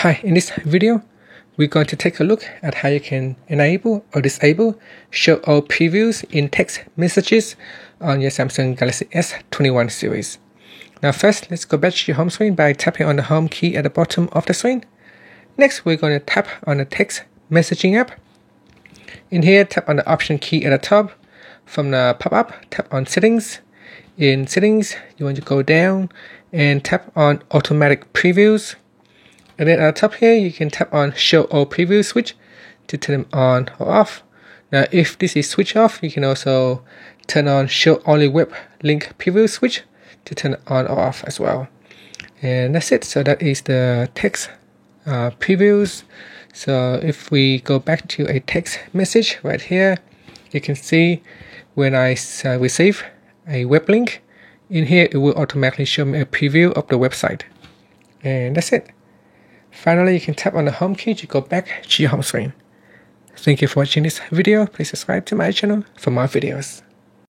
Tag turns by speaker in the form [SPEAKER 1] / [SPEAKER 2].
[SPEAKER 1] Hi, in this video, we're going to take a look at how you can enable or disable show all previews in text messages on your Samsung Galaxy S21 series. Now first, let's go back to your home screen by tapping on the home key at the bottom of the screen. Next, we're going to tap on the text messaging app. In here, tap on the option key at the top. From the pop-up, tap on settings. In settings, you want to go down and tap on automatic previews. And then at the top here, you can tap on show all preview switch to turn them on or off. Now, if this is switch off, you can also turn on show only web link preview switch to turn it on or off as well. And that's it. So that is the text previews. So if we go back to a text message right here, you can see when I receive a web link, in here it will automatically show me a preview of the website. And that's it. Finally, you can tap on the home key to go back to your home screen. Thank you for watching this video. Please subscribe to my channel for more videos.